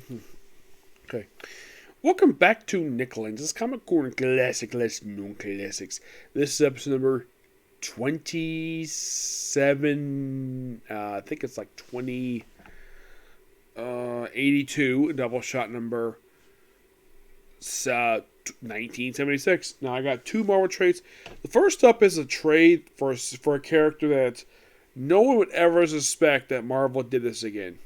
Okay. Welcome back to Nick Lenz's Comic Corner Classic, Less Known Classics. This is episode number 27. I think it's like 82. Double shot number 1976. Now I got two Marvel trades. The first up is a trade for a character that no one would ever suspect that Marvel did this again.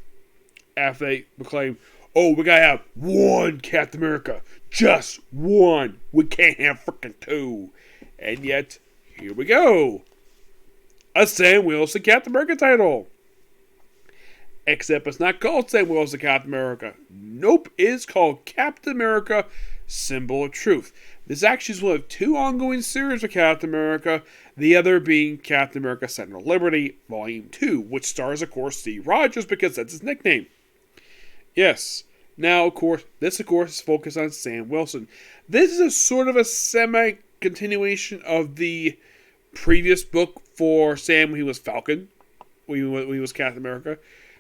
After they proclaim, oh, we gotta have one Captain America. Just one. We can't have freaking two. And yet, here we go. A Sam Wilson Captain America title. Except it's not called Sam Wilson Captain America. Nope, it's called Captain America Symbol of Truth. This actually is one of two ongoing series of Captain America, the other being Captain America Sentinel of Liberty, Volume 2, which stars, of course, Steve Rogers because that's his nickname. Yes. Now, of course, this is focused on Sam Wilson. This is a sort of a semi-continuation of the previous book for Sam when he was Falcon, when he was Captain America.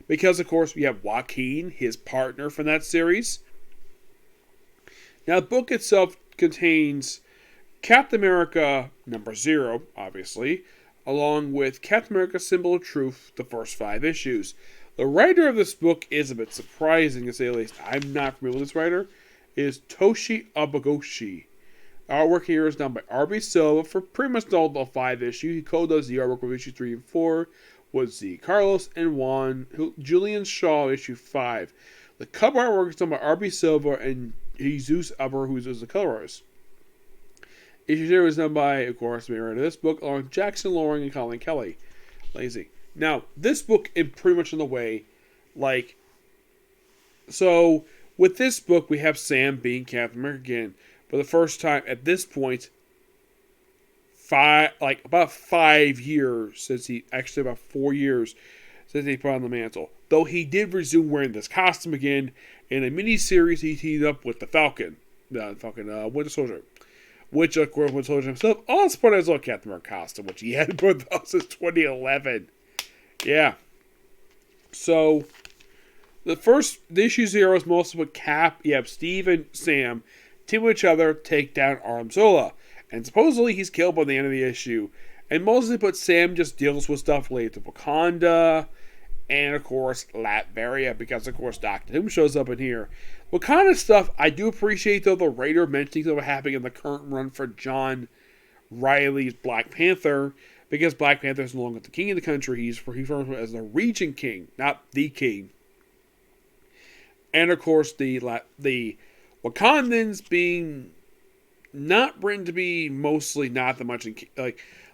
Because, of course, we have Joaquin, his partner from that series. Now, the book itself contains Captain America number 0, obviously, along with Captain America Symbol of Truth, the first 5 issues. The writer of this book is a bit surprising, to say the least. I'm not familiar with this writer. It is Toshi Abagoshi. Artwork here is done by R.B. Silva for pretty much all the 5 issues. He co-does the artwork with issue 3 and 4 with Z. Carlos and Julian Shaw, issue 5. The cover artwork is done by R.B. Silva and Jesus Aber, who is the color artist. Issue 0 is done by, of course, the writer of this book, along with Jackson Loring and Colin Kelly. Lazy. Now, this book is pretty much in the way, so with this book, we have Sam being Captain America again for the first time at this point, about 5 years about 4 years since he put on the mantle. Though he did resume wearing this costume again in a mini-series he teamed up with the Falcon, Winter Soldier. Which, of course, Winter Soldier himself also put on his own Captain America costume, which he had put on since 2011. Yeah. So, the issue 0 is mostly with Cap. You have Steve and Sam team with each other, take down Arnim Zola. And supposedly he's killed by the end of the issue. And mostly, but Sam just deals with stuff related to Wakanda. And, of course, Latveria. Because, of course, Doctor Doom shows up in here. Wakanda stuff, I do appreciate, though, the writer mentioning what happening in the current run for John Riley's Black Panther. Because Black Panther is no longer the king of the country. He's referred to as the region king, not the king. And, of course, the Wakandans being not written to be mostly not that much.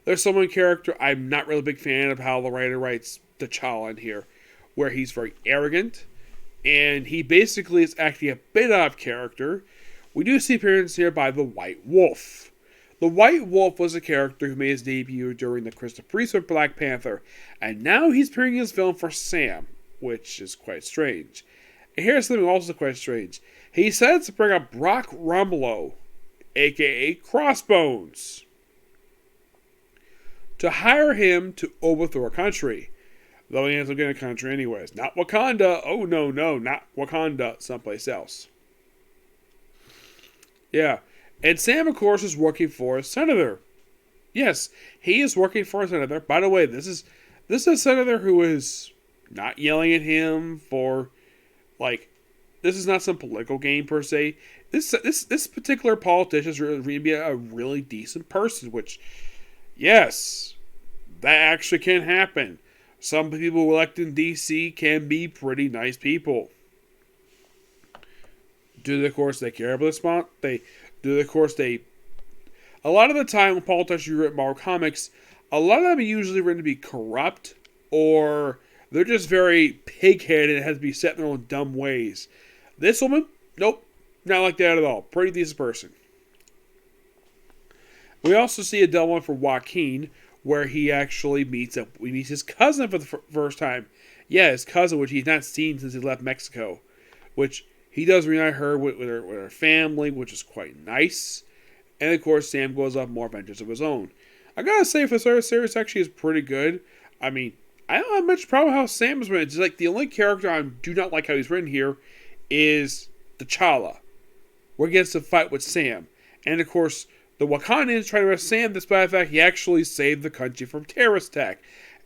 There's someone character I'm not really a big fan of how the writer writes T'Challa in here, where he's very arrogant. And he basically is actually a bit out of character. We do see appearance here by the White Wolf. The White Wolf was a character who made his debut during the Christopher Priest of Black Panther, and now he's appearing as villain for Sam, which is quite strange. And here's something also quite strange. He said to bring up Brock Rumlow, aka Crossbones, to hire him to overthrow a country. Though he ends up getting a country anyways. Not Wakanda. Oh, no, not Wakanda. Someplace else. Yeah. And Sam, of course, is working for a senator. Yes, he is working for a senator. By the way, this is a senator who is not yelling at him for, this is not some political game per se. This particular politician is really be a really decent person, which, yes, that actually can happen. Some people elected in D.C. can be pretty nice people. Of course, they care about the spot. A lot of the time when politicians write Marvel Comics, a lot of them are usually written to be corrupt, or they're just very pig-headed and has to be set in their own dumb ways. This woman, nope, not like that at all. Pretty decent person. We also see a double one for Joaquin, where he actually meets his cousin for the first time. Yeah, his cousin, which he's not seen since he left Mexico. Which he does reunite her with her family, which is quite nice. And of course, Sam goes off more adventures of his own. I gotta say, for the series actually is pretty good. I mean, I don't have much problem how Sam is written. It's like the only character I do not like how he's written here is T'Challa. We're against a fight with Sam. And of course, the Wakandans try to arrest Sam despite the fact he actually saved the country from terrorist attack.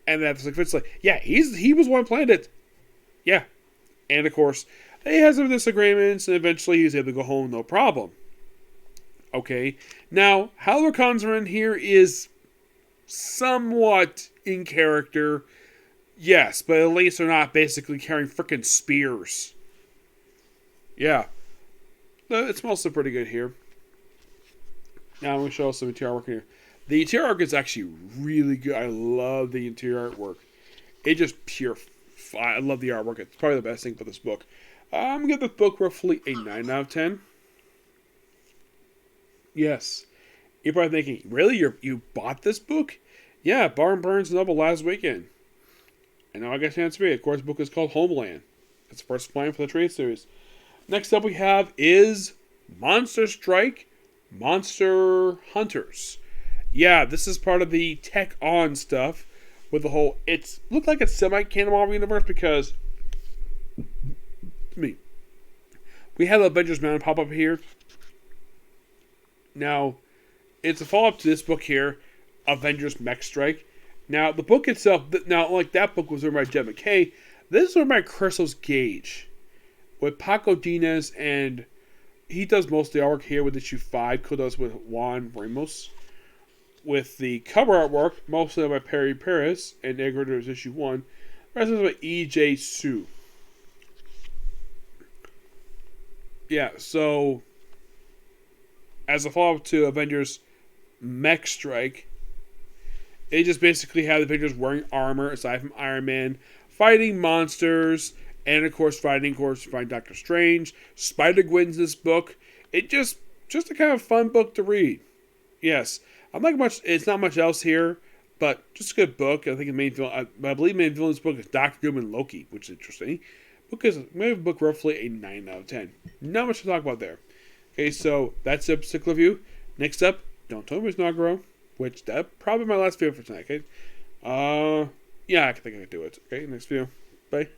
And that's like, it's like, yeah, he was one planet. Yeah. And of course, they had some disagreements, and eventually he's able to go home, no problem. Okay. Now, how the Wakandans are in here is somewhat in character. Yes, but at least they're not basically carrying freaking spears. Yeah. It's mostly pretty good here. Now I'm going to show some interior artwork here. The interior artwork is actually really good. I love the interior artwork. It just pure. I love the artwork. It's probably the best thing for this book. I'm going to give this book roughly a 9 out of 10. Yes. You're probably thinking, really? You bought this book? Yeah, Barnes & Noble last weekend. And now I guess the answer is, of course, the book is called Homeland. It's the first plan for the trade series. Next up we have is Monster Strike Monster Hunters. Yeah, this is part of the Tech On stuff with the whole... It's looked like it's semi-canon Marvel Universe because... we have the Avengers Mountain pop up here. Now, it's a follow-up to this book here, Avengers Mech Strike. Now, the book itself... Now, like that book was written by Jed McKay, this is written by Christos Gage. With Paco Diaz, and he does most of the artwork here with issue 5, co-does with Juan Ramos. With the cover artwork, mostly by Perry Paris, and Edgar is issue 1. The rest is by E.J. Su. Yeah, so as a follow-up to Avengers Mech Strike, they just basically have the Avengers wearing armor, aside from Iron Man, fighting monsters, and of course find Doctor Strange. Spider-Gwen's this book. It just a kind of fun book to read. Yes, it's not much else here, but just a good book. I think the main villain, I believe the main villain in this book is Doctor Doom and Loki, which is interesting. Book roughly a 9 out of 10. Not much to talk about there. Okay, so that's a particular review. Next up, Don't Tell Me It's Nagaro, which that's probably my last video for tonight. Okay, yeah, I think I can do it. Okay, next video. Bye.